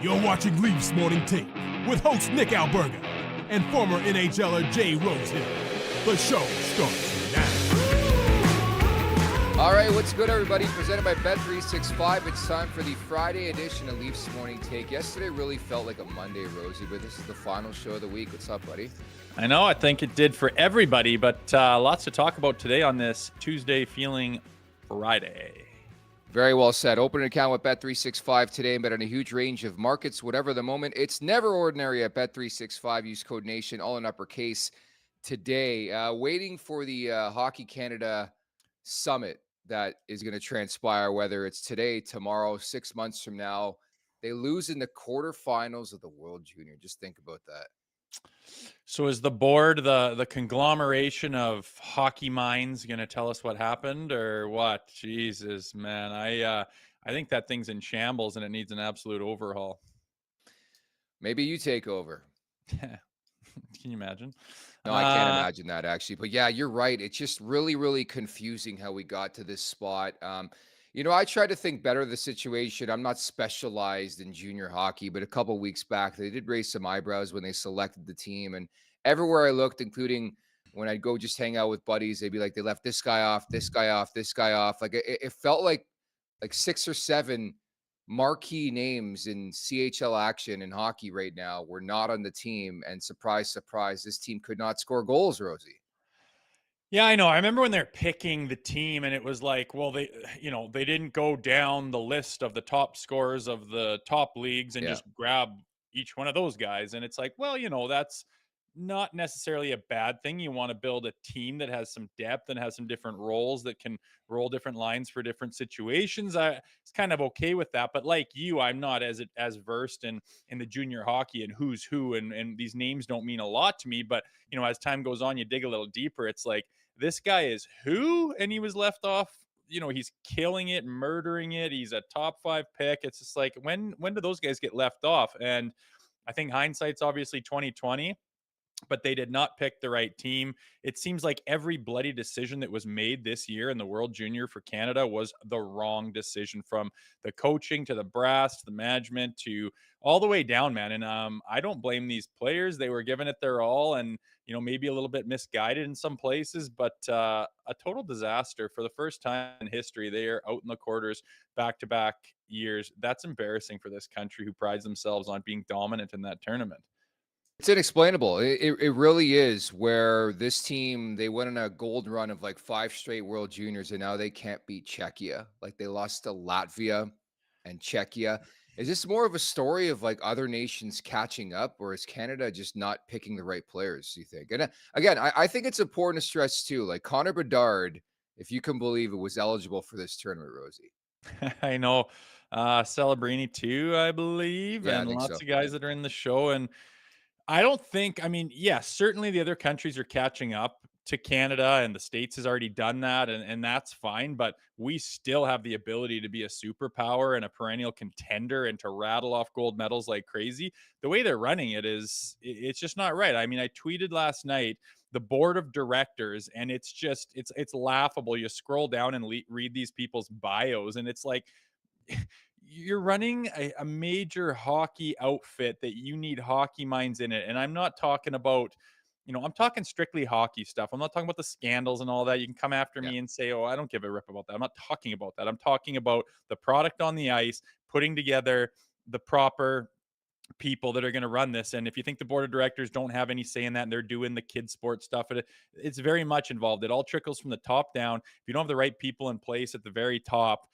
You're watching Leafs Morning Take with host Nick Alberga and former NHLer Jay Rosehill. The show starts now. All right, what's good, everybody? Presented by Bet365. It's time for the Friday edition of Leafs Morning Take. Yesterday really felt like a Monday, Rosie, but this is the final show of the week. What's up, buddy? I know, I think it did for everybody, but lots to talk about today on this Tuesday feeling Friday. Very well said. Open an account with Bet365 today and bet on a huge range of markets, whatever the moment. It's never ordinary at Bet365. Use code NATION, all in uppercase today. Waiting for the Hockey Canada Summit that is going to transpire, whether it's today, tomorrow, 6 months from now. They lose in the quarterfinals of the World Junior. Just think about that. So is the board, the conglomeration of hockey minds, going to tell us what happened or what? Jesus, man. I think that thing's in shambles and it needs an absolute overhaul. Maybe you take over. Can you imagine? No, I can't imagine that, actually. But yeah, you're right. It's just really, really confusing how we got to this spot. I try to think better of the situation. I'm not specialized in junior hockey, but a couple weeks back, they did raise some eyebrows when they selected the team. And everywhere I looked, including when I'd go just hang out with buddies, they'd be like, they left this guy off, this guy off, this guy off. Like it felt like 6 or 7 marquee names in CHL action in hockey right now were not on the team. And surprise, surprise, this team could not score goals, Rosie. Yeah, I know. I remember when they're picking the team and it was like, well, they didn't go down the list of the top scorers of the top leagues and just grab each one of those guys. And it's like, well, that's not necessarily a bad thing. You want to build a team that has some depth and has some different roles that can roll different lines for different situations. I was kind of okay with that. But like you, I'm not as versed in the junior hockey and who's who, and these names don't mean a lot to me. But as time goes on, you dig a little deeper. It's like, this guy is who? And he was left off. He's killing it, murdering it. He's a top 5 pick. It's just like, when do those guys get left off? And I think hindsight's obviously 2020, but they did not pick the right team. It seems like every bloody decision that was made this year in the World Junior for Canada was the wrong decision, from the coaching to the brass, to the management, to all the way down, man. And I don't blame these players. They were giving it their all, and maybe a little bit misguided in some places, but a total disaster. For the first time in history, they are out in the quarters back-to-back years. That's embarrassing for this country, who prides themselves on being dominant in that tournament. It's inexplainable. It really is, where this team, they went on a gold run of like 5 straight World Juniors, and now they can't beat Czechia. Like, they lost to Latvia and Czechia. Is this more of a story of like other nations catching up, or is Canada just not picking the right players, do you think? And again, I think it's important to stress too, like Connor Bedard, if you can believe it, was eligible for this tournament, Rosie. I know. Celebrini too, I believe, Yeah, I and think lots so. of guys that are in the show. And I don't think, yes, certainly the other countries are catching up to Canada, and the States has already done that, and that's fine. But we still have the ability to be a superpower and a perennial contender and to rattle off gold medals like crazy. The way they're running it's just not right. I tweeted last night the board of directors, and it's laughable. You scroll down and read these people's bios, and it's like, you're running a major hockey outfit that you need hockey minds in it. And I'm not talking about, I'm talking strictly hockey stuff. I'm not talking about the scandals and all that. You can come after me and say, oh, I don't give a rip about that. I'm not talking about that. I'm talking about the product on the ice, putting together the proper people that are going to run this. And if you think the board of directors don't have any say in that and they're doing the kid sports stuff, it's very much involved. It all trickles from the top down. If you don't have the right people in place at the very top,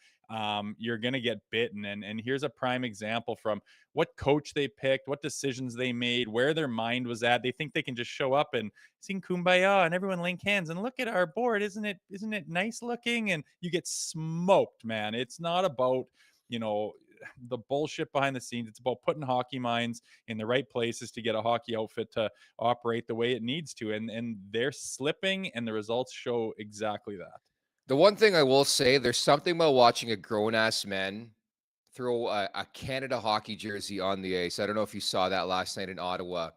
you're going to get bitten. And here's a prime example from what coach they picked, what decisions they made, where their mind was at. They think they can just show up and sing Kumbaya and everyone link hands and look at our board. Isn't it nice looking? And you get smoked, man. It's not about, the bullshit behind the scenes. It's about putting hockey minds in the right places to get a hockey outfit to operate the way it needs to. And they're slipping, and the results show exactly that. The one thing I will say, there's something about watching a grown-ass man throw a Canada hockey jersey on the ice. I don't know if you saw that last night in Ottawa,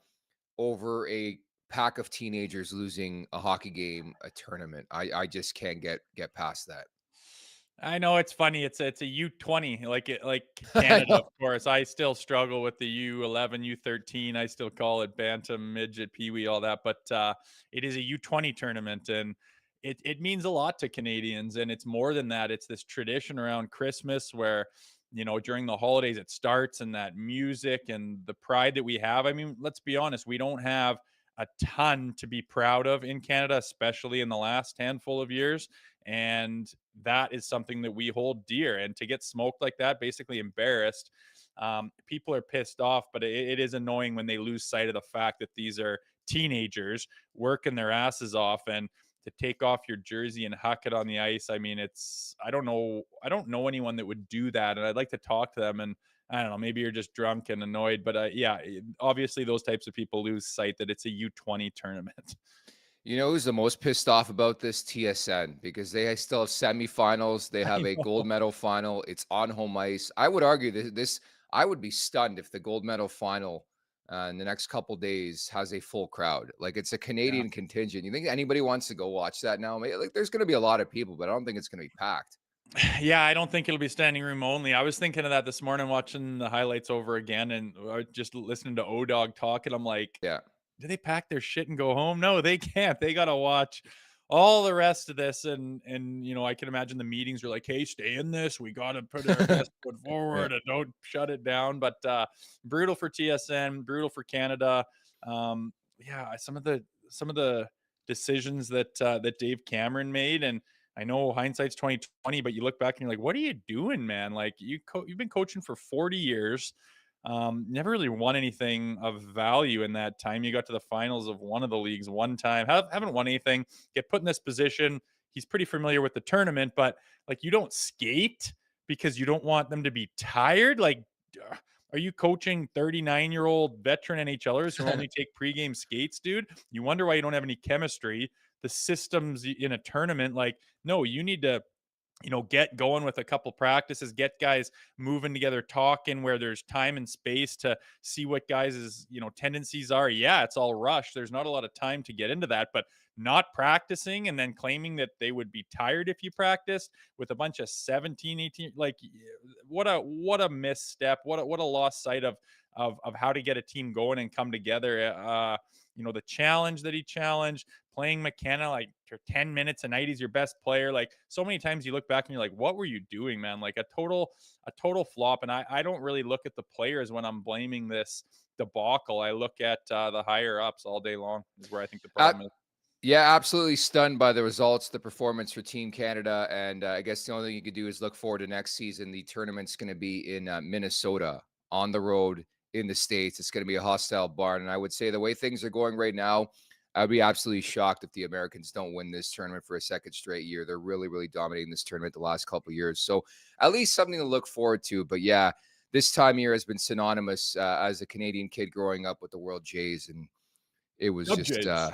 over a pack of teenagers losing a hockey game, a tournament. I just can't get past that. I know it's funny. It's a U20, like I Canada, of know. course. I still struggle with the U11, U13. I still call it bantam, midget, peewee, all that. But it is a U20 tournament, and it means a lot to Canadians. And it's more than that. It's this tradition around Christmas where during the holidays it starts, and that music and the pride that we have. I mean, let's be honest, we don't have a ton to be proud of in Canada, especially in the last handful of years. And that is something that we hold dear. And to get smoked like that, basically embarrassed, people are pissed off, but it is annoying when they lose sight of the fact that these are teenagers working their asses off. And to take off your jersey and huck it on the ice, I mean, I don't know anyone that would do that. And I'd like to talk to them. And I don't know, maybe you're just drunk and annoyed, but yeah, obviously those types of people lose sight that it's a U20 tournament. You know who's the most pissed off about this? TSN, because they still have semifinals. They have I a gold know. medal final. It's on home ice. I would argue that I would be stunned if the gold medal final in the next couple days has a full crowd. Like, it's a Yeah. Canadian contingent. You think anybody wants to go watch that now? Like, there's going to be a lot of people, but I don't think it's going to be packed. Yeah, I don't think it'll be standing room only. I was thinking of that this morning watching the highlights over again and just listening to O-Dog talk, and I'm like, Yeah. do they pack their shit and go home? No, they can't. They got to watch all the rest of this. And I can imagine the meetings are like, "Hey, stay in this. We got to put our best foot Yeah. forward and don't shut it down." But brutal for TSN, brutal for Canada. Yeah, some of the decisions that Dave Cameron made, and I know hindsight's 2020, but you look back and you're like, "What are you doing, man? Like you've been coaching for 40 years." Never really won anything of value in that time. You got to the finals of one of the leagues one time. Haven't won anything. Get put in this position. He's pretty familiar with the tournament, but like you don't skate because you don't want them to be tired. Like, are you coaching 39-year-old veteran NHLers who only take pregame skates, dude? You wonder why you don't have any chemistry. The systems in a tournament, like, no, you need to get going with a couple practices, get guys moving together, talking where there's time and space to see what guys' tendencies are. Yeah, it's all rushed. There's not a lot of time to get into that, but not practicing and then claiming that they would be tired if you practiced with a bunch of 17, 18, like what a misstep, what a lost sight of how to get a team going and come together. The challenge that he challenged, playing McKenna like for 10 minutes a night, he's your best player. Like so many times you look back and you're like, what were you doing, man? Like a total flop. And I don't really look at the players when I'm blaming this debacle. I look at the higher ups all day long is where I think the Ab- problem is. yeah, absolutely stunned by the results, the performance for Team Canada. And I guess the only thing you could do is look forward to next season. The tournament's going to be in Minnesota on the road in the States. It's going to be a hostile barn. And I would say the way things are going right now, I'd be absolutely shocked if the Americans don't win this tournament for a second straight year. They're really, really dominating this tournament the last couple of years. So at least something to look forward to. But yeah, this time of year has been synonymous as a Canadian kid growing up with the World Jays. And it was Dub just, Jays.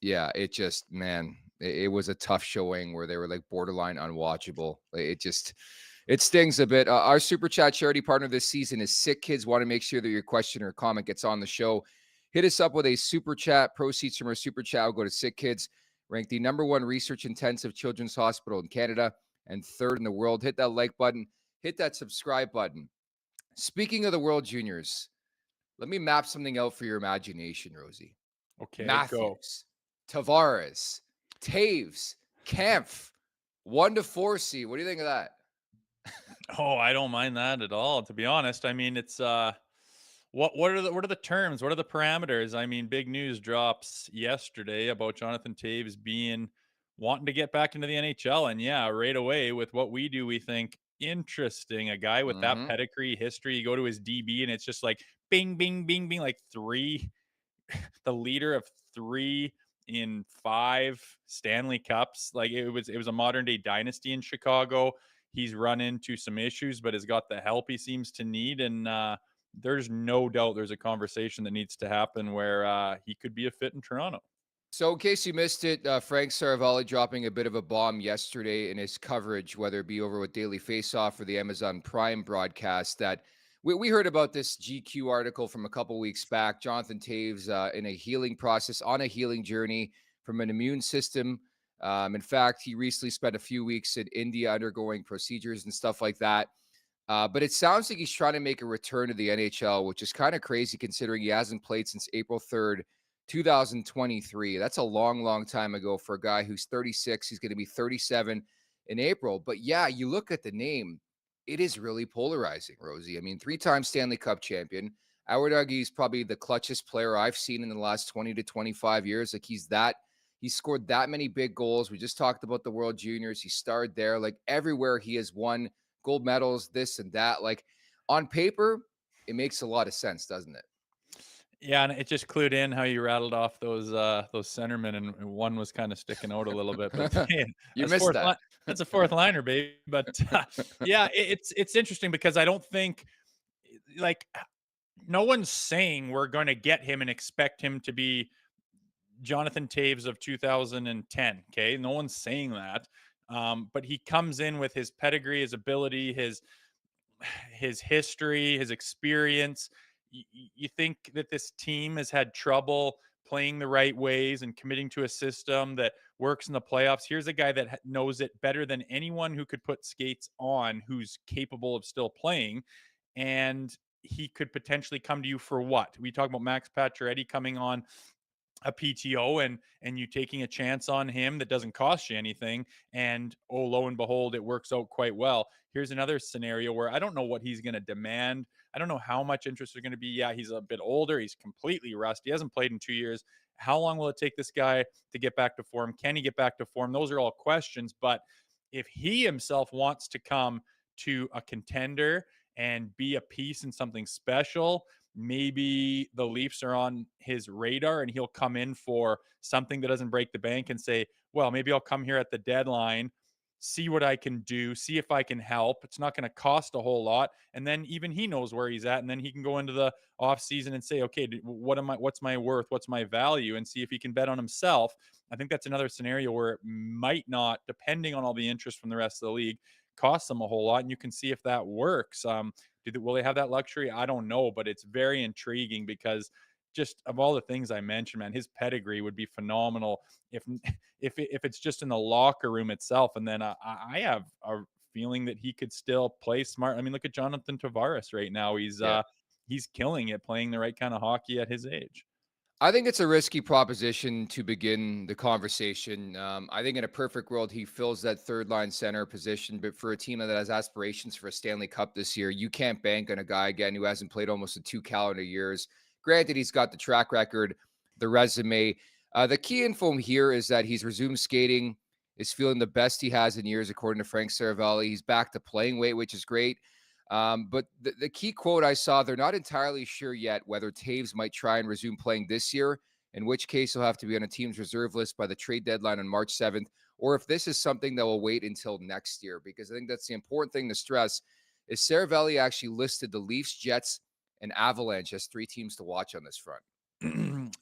yeah, it just, man, it was a tough showing where they were like borderline unwatchable. It stings a bit. Our Super Chat charity partner this season is Sick Kids. Want to make sure that your question or comment gets on the show. Hit us up with a Super Chat. Proceeds from our Super Chat will go to Sick Kids, ranked the #1 research-intensive children's hospital in Canada and 3rd in the world. Hit that like button. Hit that subscribe button. Speaking of the World Juniors, let me map something out for your imagination, Rosie. Okay, go. Matthews, Tavares, Toews, Kempf, 1 to 4 seed. What do you think of that? Oh, I don't mind that at all. To be honest, I mean, it's what are the terms? What are the parameters? I mean, big news drops yesterday about Jonathan Toews wanting to get back into the NHL, and yeah, right away with what we do, we think interesting. A guy with that Mm-hmm. pedigree history, you go to his DB, and it's just like bing, bing, bing, bing, like the leader of 3 in 5 Stanley Cups. Like it was a modern day dynasty in Chicago. He's run into some issues, but has got the help he seems to need. And there's no doubt there's a conversation that needs to happen where he could be a fit in Toronto. So, in case you missed it, Frank Saravalli dropping a bit of a bomb yesterday in his coverage, whether it be over with Daily Faceoff or the Amazon Prime broadcast, that we heard about this GQ article from a couple weeks back. Jonathan Toews in a healing process, on a healing journey from an immune system In fact, he recently spent a few weeks in India undergoing procedures and stuff like that. But it sounds like he's trying to make a return to the NHL, which is kind of crazy considering he hasn't played since April 3rd, 2023. That's a long, long time ago for a guy who's 36. He's going to be 37 in April. But yeah, you look at the name, it is really polarizing, Rosie. I mean, three-time Stanley Cup champion. I would argue he's probably the clutchest player I've seen in the last 20 to 25 years. Like he's scored that many big goals. We just talked about the World Juniors. He starred there. Like everywhere he has won gold medals, this and that. Like on paper, it makes a lot of sense, doesn't it? Yeah, and it just clued in how you rattled off those centermen, and one was kind of sticking out a little bit. But hey, You missed that. that's a fourth liner, baby. But yeah, it's interesting because I don't think like no one's saying we're going to get him and expect him to be Jonathan Toews of 2010. Okay, no one's saying that. But he comes in with his pedigree, his ability, his history, his experience. You think that this team has had trouble playing the right ways and committing to a system that works in the playoffs. Here's a guy that knows it better than anyone who could put skates on, who's capable of still playing. And he could potentially come to you for what? We talk about Max Pacioretty coming on a PTO and you taking a chance on him that doesn't cost you anything, and oh lo and behold it works out quite well. Here's another scenario where I don't know what he's going to demand. I don't know how much interest is going to be. Yeah, he's a bit older, he's completely rusty, he hasn't played in 2 years. How long will it take this guy to get back to form? Can he get back to form? Those are all questions. But if he himself wants to come to a contender and be a piece in something special, maybe the Leafs are on his radar and he'll come in for something that doesn't break the bank and say, well, maybe I'll come here at the deadline, see what I can do, see if I can help. It's not going to cost a whole lot. And then even he knows where he's at. And then he can go into the off season and say, okay, what's my worth? What's my value? And see if he can bet on himself. I think that's another scenario where it might not, depending on all the interest from the rest of the league, cost them a whole lot. And you can see if that works. Will they have that luxury? I don't know, but it's very intriguing because just of all the things I mentioned, man, his pedigree would be phenomenal if if it's just in the locker room itself. And then I have a feeling that he could still play smart. I mean, look at Jonathan Tavares right now. Yeah. He's killing it, playing the right kind of hockey at his age. I think it's a risky proposition to begin the conversation. I think in a perfect world, he fills that third line center position. But for a team that has aspirations for a Stanley Cup this year, you can't bank on a guy again who hasn't played almost in 2 calendar years. Granted, he's got the track record, the resume. The key info here is that he's resumed skating, is feeling the best he has in years, according to Frank Saravelli. He's back to playing weight, which is great. But the key quote I saw, they're not entirely sure yet whether Toews might try and resume playing this year, in which case he'll have to be on a team's reserve list by the trade deadline on March 7th, or if this is something that will wait until next year, because I think that's the important thing to stress is Saravelli actually listed the Leafs, Jets, and Avalanche as three teams to watch on this front.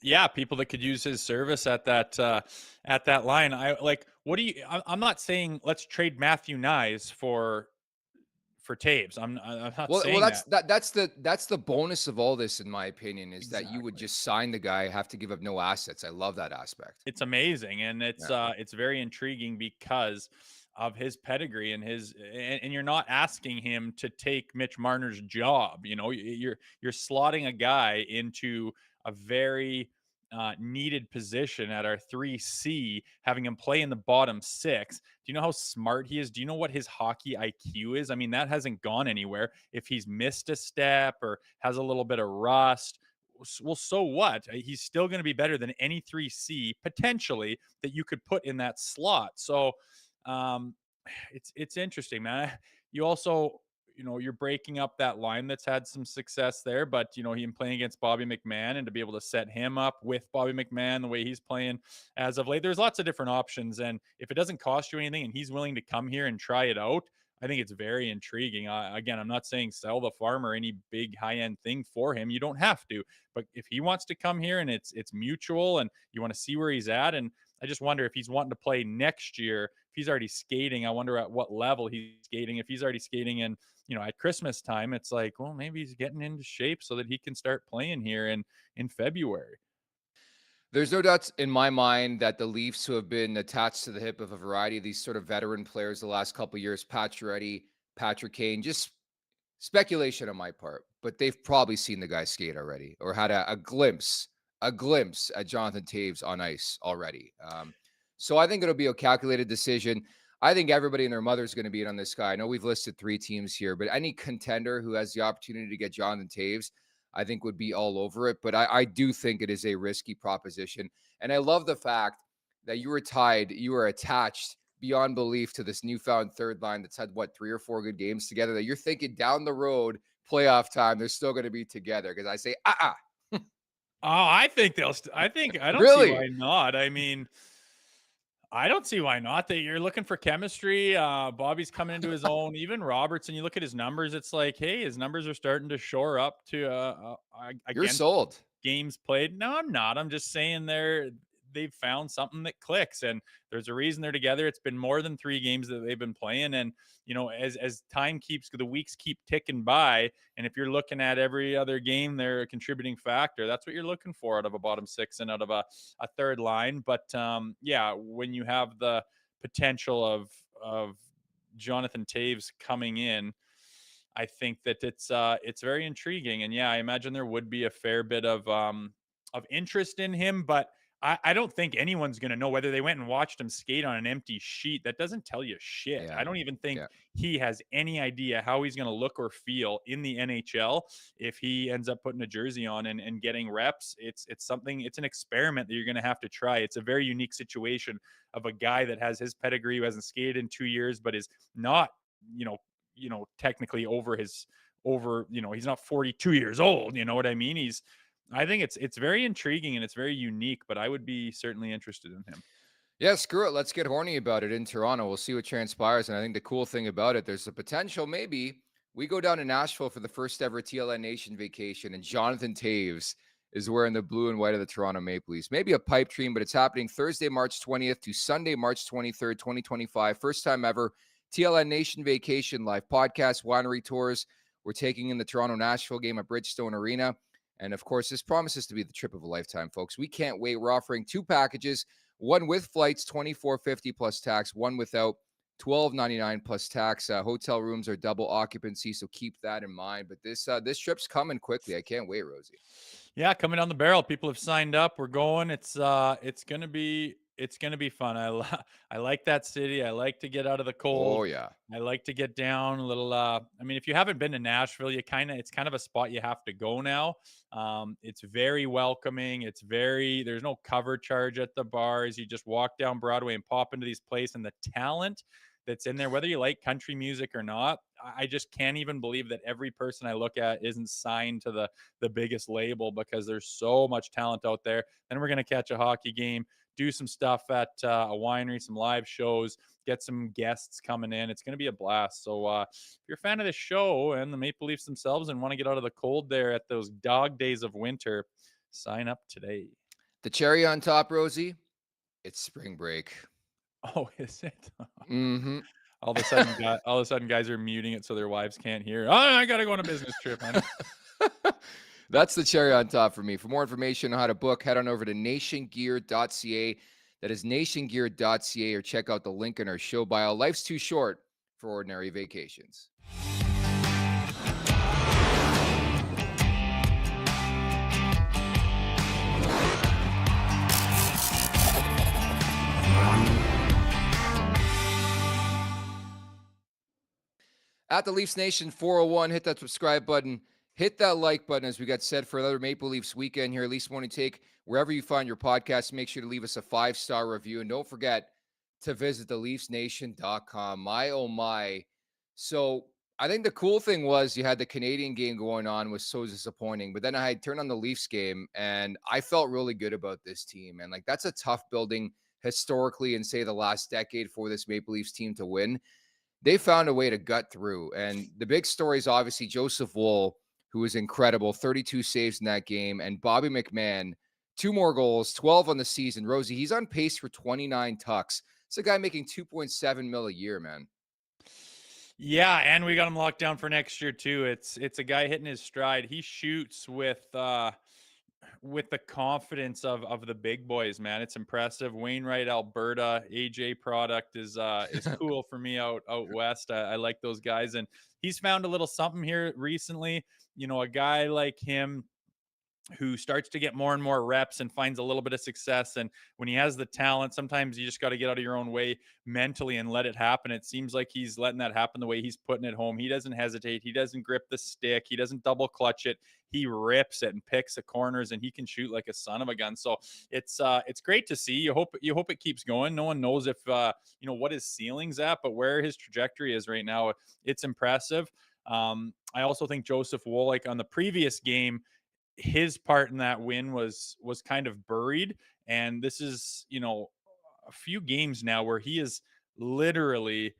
Yeah, people that could use his service at that line. I'm not saying let's trade Matthew Nyes for Taves. I'm not Well, saying that. that's the bonus of all this, in my opinion, is that you would Exactly. just sign the guy, have to give up no assets. I love that aspect. It's amazing, and Yeah. it's very intriguing because of his pedigree and and you're not asking him to take Mitch Marner's job. You know, you're slotting a guy into a very needed position at our 3C, having him play in the bottom six. Do you know how smart he is? Do you know what his hockey IQ is? I mean, that hasn't gone anywhere. If he's missed a step or has a little bit of rust, well, so what? He's still going to be better than any 3C potentially that you could put in that slot. So um, it's interesting, man. You also, you're breaking up that line that's had some success there, but him playing against Bobby McMann and to be able to set him up with Bobby McMann the way he's playing as of late, there's lots of different options. And if it doesn't cost you anything and he's willing to come here and try it out, I think it's very intriguing. Again, I'm not saying sell the farm or any big high end thing for him. You don't have to, but if he wants to come here and it's mutual and you want to see where he's at, and I just wonder if he's wanting to play next year. If he's already skating, I wonder at what level he's skating. If he's already skating in, at Christmas time, it's like, well, maybe he's getting into shape so that he can start playing here in February. There's no doubts in my mind that the Leafs, who have been attached to the hip of a variety of these sort of veteran players the last couple of years, Pacioretty, Patrick Kane, just speculation on my part, but they've probably seen the guy skate already or had a glimpse at Jonathan Toews on ice already. So I think it'll be a calculated decision. I think everybody and their mother is going to be in on this guy. I know we've listed 3 teams here, but any contender who has the opportunity to get Jonathan Toews, I think would be all over it. But I do think it is a risky proposition. And I love the fact that you were attached beyond belief to this newfound third line that's had, what, 3 or 4 good games together, that you're thinking down the road, playoff time, they're still going to be together. Because I say, Oh, I think I don't see really? why not. I mean, I don't see why not. That you're looking for chemistry. Bobby's coming into his own. Even Robertson, you look at his numbers, it's like, hey, his numbers are starting to shore up to You're against sold. games played. No, I'm not. I'm just saying they've found something that clicks, and there's a reason they're together. It's been more than 3 games that they've been playing, and as time keeps, the weeks keep ticking by, and if you're looking at every other game, they're a contributing factor. That's what you're looking for out of a bottom 6 and out of a third line. But yeah, when you have the potential of Jonathan Toews coming in, I think that it's very intriguing, and yeah, I imagine there would be a fair bit of interest in him, but I don't think anyone's going to know whether they went and watched him skate on an empty sheet. That doesn't tell you shit. Yeah. I don't even think Yeah. he has any idea how he's going to look or feel in the NHL if he ends up putting a jersey on and getting reps. It's an experiment that you're going to have to try. It's a very unique situation of a guy that has his pedigree, who hasn't skated in 2 years, but is not, technically he's not 42 years old. You know what I mean? I think it's very intriguing and it's very unique, but I would be certainly interested in him. Yeah, screw it. Let's get horny about it in Toronto. We'll see what transpires. And I think the cool thing about it, there's a potential maybe we go down to Nashville for the first ever TLN Nation vacation, and Jonathan Toews is wearing the blue and white of the Toronto Maple Leafs. Maybe a pipe dream, but it's happening Thursday, March 20th to Sunday, March 23rd, 2025. First time ever TLN Nation vacation, live podcast, winery tours. We're taking in the Toronto Nashville game at Bridgestone Arena. And of course, this promises to be the trip of a lifetime, folks. We can't wait. We're offering 2 packages, one with flights, $24.50 plus tax, one without, $12.99 plus tax. Hotel rooms are double occupancy, so keep that in mind. But this trip's coming quickly. I can't wait, Rosie. Yeah, coming down the barrel. People have signed up. We're going. It's gonna be fun. I like that city. I like to get out of the cold. Oh, yeah. I like to get down a little. I mean, if you haven't been to Nashville, it's kind of a spot you have to go now. It's very welcoming. There's no cover charge at the bars. You just walk down Broadway and pop into these places, and the talent that's in there, whether you like country music or not, I just can't even believe that every person I look at isn't signed to the biggest label, because there's so much talent out there. Then we're going to catch a hockey game, do some stuff at a winery, some live shows, get some guests coming in. It's going to be a blast. So if you're a fan of the show and the Maple Leafs themselves and want to get out of the cold there at those dog days of winter, sign up today. The cherry on top, Rosie, it's spring break. Oh, is it? Mm-hmm. All of a sudden, guys are muting it so their wives can't hear. Oh, I got to go on a business trip, honey. That's the cherry on top for me. For more information on how to book, head on over to nationgear.ca. That is nationgear.ca, or check out the link in our show bio. Life's too short for ordinary vacations. At the Leafs Nation 401, hit that subscribe button. Hit that like button as we got set for another Maple Leafs weekend here. Leafs Morning Take, wherever you find your podcast, make sure to leave us a 5-star review. And don't forget to visit theleafsnation.com. My, oh my. So I think the cool thing was you had the Canadian game going on, was so disappointing. But then I had turned on the Leafs game, and I felt really good about this team. And that's a tough building historically in, say, the last decade for this Maple Leafs team to win. They found a way to gut through. And the big story is obviously Joseph Woll, who was incredible, 32 saves in that game, and Bobby McMann, 2 more goals, 12 on the season. Rosie, he's on pace for 29 tucks. It's a guy making $2.7 million a year, man. Yeah, and we got him locked down for next year too. It's a guy hitting his stride. He shoots with with the confidence of the big boys, man. It's impressive. Wainwright, Alberta, AJ product is cool for me out west. I like those guys, and he's found a little something here recently. A guy like him who starts to get more and more reps and finds a little bit of success. And when he has the talent, sometimes you just got to get out of your own way mentally and let it happen. It seems like he's letting that happen the way he's putting it home. He doesn't hesitate. He doesn't grip the stick. He doesn't double clutch it. He rips it and picks the corners, and he can shoot like a son of a gun. So it's great to see. You hope it keeps going. No one knows if what his ceiling's at, but where his trajectory is right now, it's impressive. I also think Joseph Wolyk on the previous game, his part in that win was kind of buried, and this is a few games now where he is literally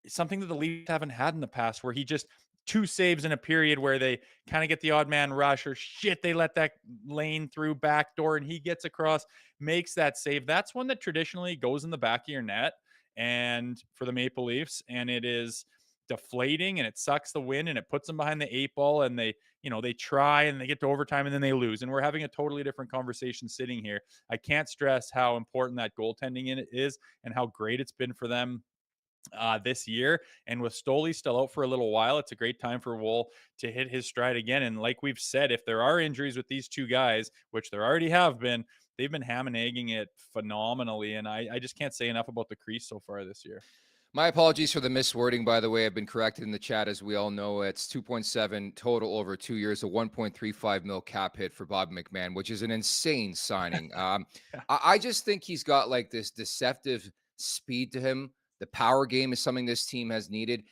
something that the Leafs haven't had in the past, where he just two saves in a period where they kind of get the odd man rush, or shit, they let that lane through backdoor and he gets across, makes that save. That's one that traditionally goes in the back of your net and for the Maple Leafs, and it is deflating and it sucks the win and it puts them behind the eight ball, and they try and they get to overtime and then they lose, and we're having a totally different conversation sitting here. I can't stress how important that goaltending in it is and how great it's been for them this year. And with Stoli still out for a little while, it's a great time for Wool to hit his stride again. And like we've said, if there are injuries with these two guys, which there already have been, they've been ham and egging it phenomenally. And I just can't say enough about the crease so far this year. My apologies for the miswording, by the way. I've been corrected in the chat. As we all know, it's 2.7 total over 2 years, a 1.35 mil cap hit for Bob McMann, which is an insane signing. I just think he's got like this deceptive speed to him. The power game is something this team has needed.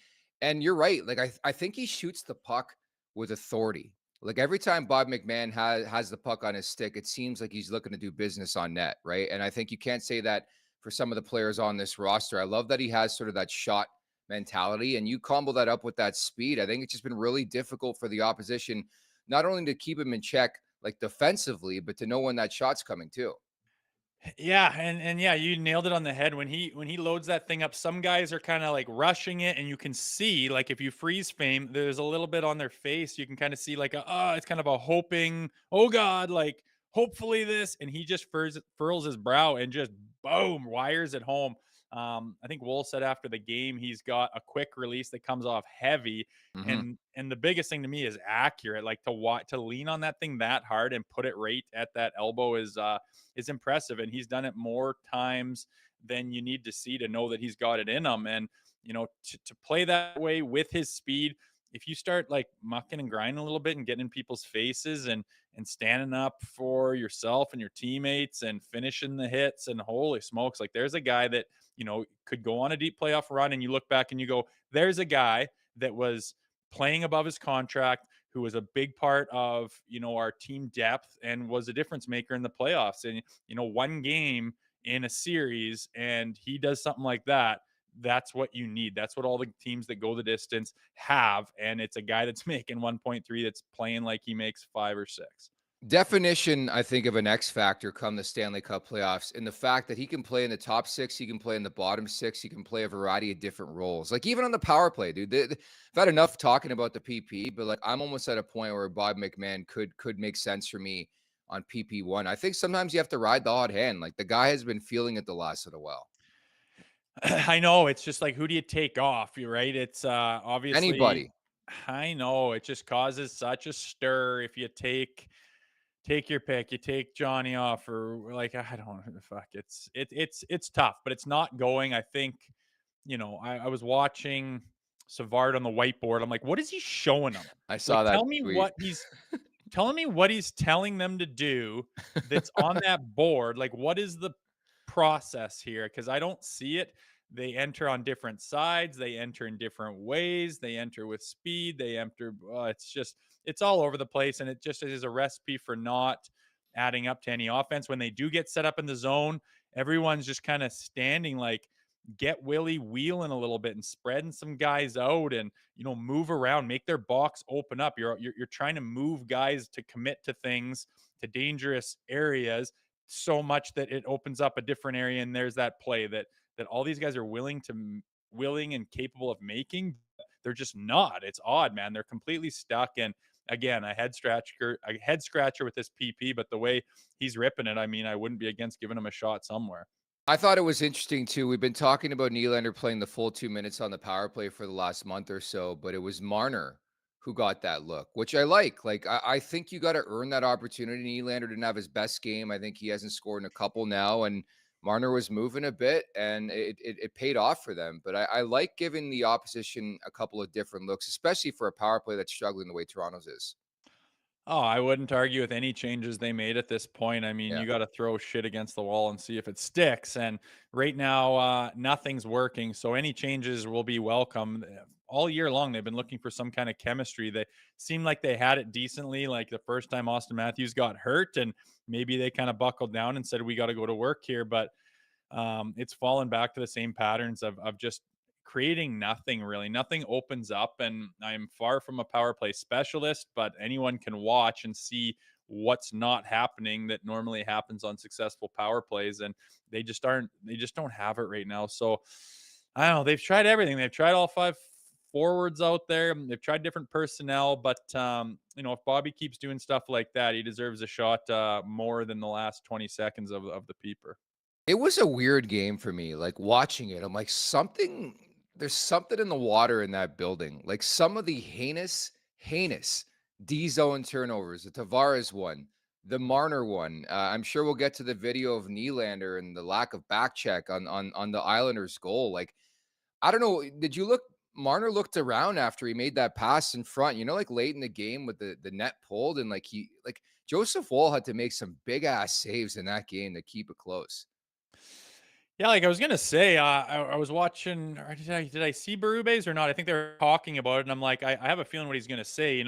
And you're right. Like, I think he shoots the puck with authority. Like every time Bob McMahon has the puck on his stick, it seems like he's looking to do business on net, right? And I think you can't say that for some of the players on this roster. I love that he has sort of that shot mentality, and you combo that up with that speed. I think it's just been really difficult for the opposition, not only to keep him in check, like defensively, but to know when that shot's coming too. Yeah, and yeah, you nailed it on the head. When he loads that thing up, some guys are kind of like rushing it, and you can see, like, if you freeze frame, there's a little bit on their face. You can kind of see like it's kind of a hoping, oh God, like hopefully this, and he just furls his brow and just boom, wires it home. I think Wool said after the game he's got a quick release that comes off heavy, Mm-hmm. and the biggest thing to me is accurate. Like to lean on that thing that hard and put it right at that elbow is impressive, and he's done it more times than you need to see to know that he's got it in him. And to play that way with his speed, if you start like mucking and grinding a little bit and getting in people's faces and standing up for yourself and your teammates and finishing the hits, and holy smokes, like there's a guy that could go on a deep playoff run, and you look back and you go, there's a guy that was playing above his contract, who was a big part of our team depth and was a difference maker in the playoffs. And one game in a series, and he does something like that. That's what you need. That's what all the teams that go the distance have. And it's a guy that's making 1.3 that's playing like he makes 5 or 6. Definition, I think, of an X factor come the Stanley Cup playoffs, in the fact that he can play in the top six, he can play in the bottom six, he can play a variety of different roles. Like even on the power play, dude. I've had enough talking about the PP, but like I'm almost at a point where Bob McMahon could make sense for me on PP1. I think sometimes you have to ride the hot hand. Like the guy has been feeling it the last little while. I know, it's just like, who do you take off? You're right. It's obviously, Anybody. I know it just causes such a stir if you take your pick. You take Johnny off, or like, I don't know, fuck. It's tough, but it's not going. I think, I was watching Savard on the whiteboard. I'm like, what is he showing them? I saw Like, that tweet. telling me what he's telling them to do that's on that board. Like, what is the process here? Because I don't see it. They enter on different sides. They enter in different ways. They enter with speed. They enter. It's all over the place, and it just is a recipe for not adding up to any offense. When they do get set up in the zone, everyone's just kind of standing like, get Willie wheeling a little bit and spreading some guys out, and move around, make their box open up. You're trying to move guys to commit to things, to dangerous areas, so much that it opens up a different area, and there's that play that all these guys are willing and capable of making. They're just not. It's odd, man. They're completely stuck, and again, a head scratcher with this PP, but the way he's ripping it, I mean, I wouldn't be against giving him a shot somewhere. I thought it was interesting too. We've been talking about Nylander playing the full 2 minutes on the power play for the last month or so, but it was Marner who got that look, which I like. Like, I think you got to earn that opportunity. Nylander didn't have his best game. I think he hasn't scored in a couple now, and Marner was moving a bit, and it paid off for them. But I like giving the opposition a couple of different looks, especially for a power play that's struggling the way Toronto's is. Oh, I wouldn't argue with any changes they made at this point. I mean, Yeah. you got to throw shit against the wall and see if it sticks. And right now, nothing's working. So any changes will be welcome. All year long, they've been looking for some kind of chemistry. They seemed like they had it decently, like the first time Austin Matthews got hurt, and maybe they kind of buckled down and said, "We got to go to work here." But it's fallen back to the same patterns of just creating nothing really. Nothing opens up, and I'm far from a power play specialist, but anyone can watch and see what's not happening that normally happens on successful power plays, and they just don't have it right now. So I don't know. They've tried everything. They've tried all five forwards out there. They've tried different personnel, but if Bobby keeps doing stuff like that, he deserves a shot more than the last 20 seconds of the peeper. It was a weird game for me, like, watching it, I'm like, there's something in the water in that building, like, some of the heinous D zone turnovers, the Tavares one, the Marner one, I'm sure we'll get to the video of Nylander and the lack of back check on the Islanders' goal, like, I don't know, did you look Marner looked around after he made that pass in front, like, late in the game with the net pulled, and, Joseph Woll had to make some big ass saves in that game to keep it close. Yeah, like I was gonna say, I was watching. Or did I see Berube's or not? I think they were talking about it, and I'm like, I have a feeling what he's gonna say.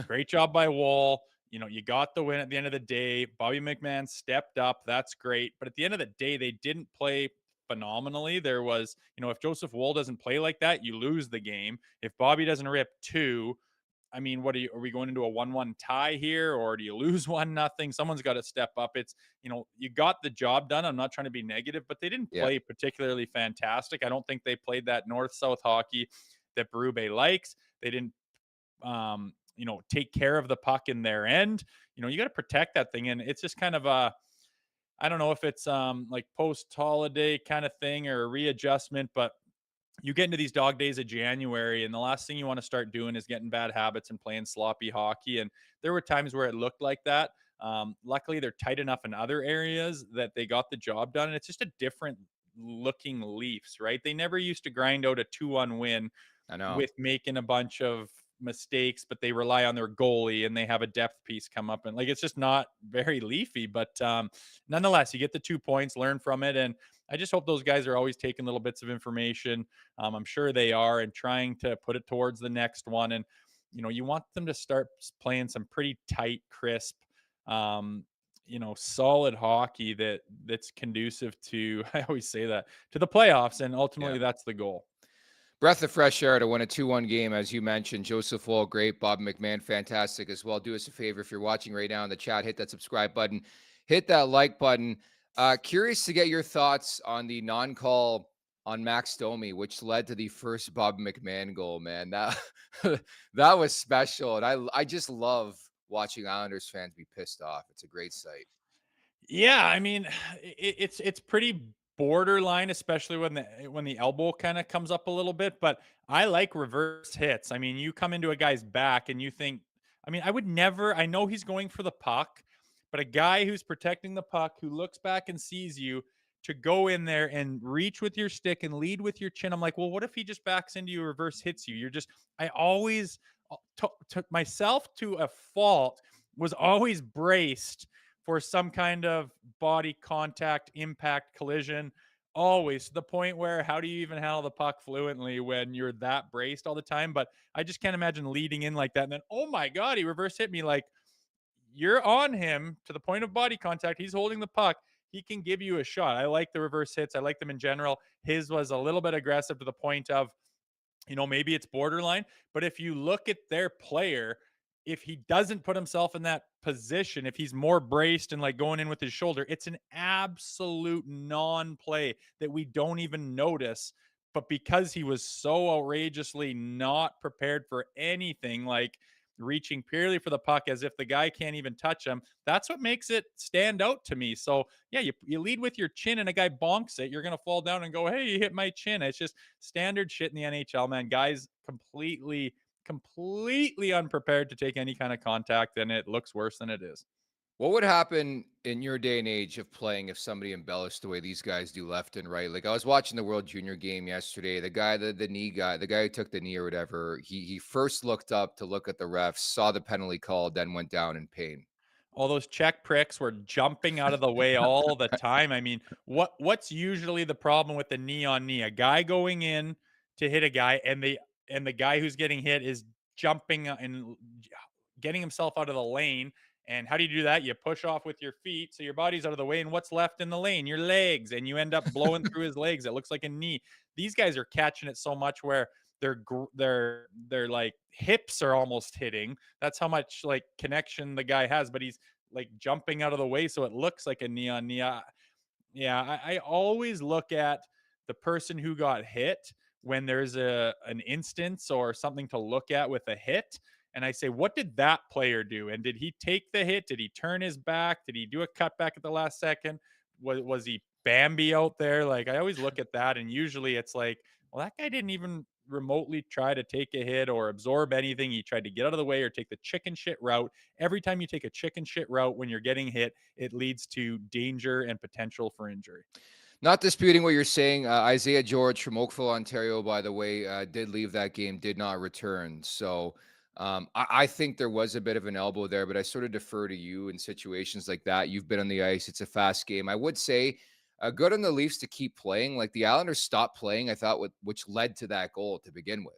Great job by Wall. You got the win at the end of the day. Bobby McMann stepped up. That's great. But at the end of the day, they didn't play phenomenally. There was, if Joseph Woll doesn't play like that, you lose the game. If Bobby doesn't rip two, I mean, are we going into a 1-1 tie here, or do you lose 1-0? Someone's got to step up. It's, you got the job done. I'm not trying to be negative, but they didn't Yeah. play particularly fantastic. I don't think they played that north-south hockey that Berube likes. They didn't, take care of the puck in their end. You got to protect that thing. And it's just kind of I don't know if it's like post-holiday kind of thing or a readjustment, but you get into these dog days of January, and the last thing you want to start doing is getting bad habits and playing sloppy hockey. And there were times where it looked like that. Luckily, they're tight enough in other areas that they got the job done. And it's just a different looking Leafs, right? They never used to grind out a 2-1 win I know. with making a bunch of mistakes, but they rely on their goalie and they have a depth piece come up, and like it's just not very Leafy. But nonetheless, you get the 2 points, learn from it, and I just hope those guys are always taking little bits of information. I'm sure they are, and trying to put it towards the next one. And you want them to start playing some pretty tight, crisp, solid hockey that's conducive to I always say that to the playoffs, and Yeah. ultimately that's the goal. Breath of fresh air to win a 2-1 game, as you mentioned. Joseph Woll, great. Bob McMahon, fantastic as well. Do us a favor if you're watching right now in the chat, hit that subscribe button, hit that like button. Curious to get your thoughts on the non-call on Max Domi, which led to the first Bob McMahon goal, man. That that was special. And I just love watching Islanders fans be pissed off. It's a great sight. Yeah, I mean, it's pretty borderline, especially when the elbow kind of comes up a little bit. But I like reverse hits. I mean, you come into a guy's back and you think, I mean, I would never. I know he's going for the puck, but a guy who's protecting the puck, who looks back and sees you, to go in there and reach with your stick and lead with your chin. I'm like, well, what if he just backs into you, reverse hits you? I always took myself to a fault, was always braced for some kind of body contact, impact, collision, always, to the point where how do you even handle the puck fluently when you're that braced all the time? But I just can't imagine leading in like that. And then, oh my God, he reverse hit me. Like, you're on him to the point of body contact. He's holding the puck. He can give you a shot. I like the reverse hits. I like them in general. His was a little bit aggressive to the point of, maybe it's borderline. But if you look at their player, if he doesn't put himself in that position, if he's more braced and like going in with his shoulder, it's an absolute non-play that we don't even notice. But because he was so outrageously not prepared for anything, like reaching purely for the puck as if the guy can't even touch him. That's what makes it stand out to me. So yeah, you lead with your chin and a guy bonks it, you're gonna fall down and go, hey, you hit my chin. It's just standard shit in the NHL, man. Guys completely unprepared to take any kind of contact, and it looks worse than it is. What would happen in your day and age of playing if somebody embellished the way these guys do left and right? Like I was watching the World Junior game yesterday. The guy, the knee guy, the guy who took the knee or whatever, he first looked up to look at the refs, saw the penalty call, then went down in pain. All those Czech pricks were jumping out of the way all the time. I mean, what's usually the problem with the knee on knee? A guy going in to hit a guy, and the guy who's getting hit is jumping and getting himself out of the lane. And how do you do that? You push off with your feet so your body's out of the way. And what's left in the lane? Your legs. And you end up blowing through his legs. It looks like a knee. These guys are catching it so much where their like hips are almost hitting. That's how much like connection the guy has, but he's like jumping out of the way so it looks like a knee on knee. I always look at the person who got hit when there's an instance or something to look at with a hit. And I say, what did that player do? And did he take the hit? Did he turn his back? Did he do a cutback at the last second? Was he Bambi out there? Like I always look at that, and usually it's like, well, that guy didn't even remotely try to take a hit or absorb anything. He tried to get out of the way or take the chicken shit route. Every time you take a chicken shit route when you're getting hit, it leads to danger and potential for injury. Not disputing what you're saying. Isaiah George from Oakville, Ontario, by the way, did leave that game, did not return. So I think there was a bit of an elbow there, but I sort of defer to you in situations like that. You've been on the ice. It's a fast game. I would say good on the Leafs to keep playing. Like the Islanders stopped playing, I thought, which led to that goal to begin with.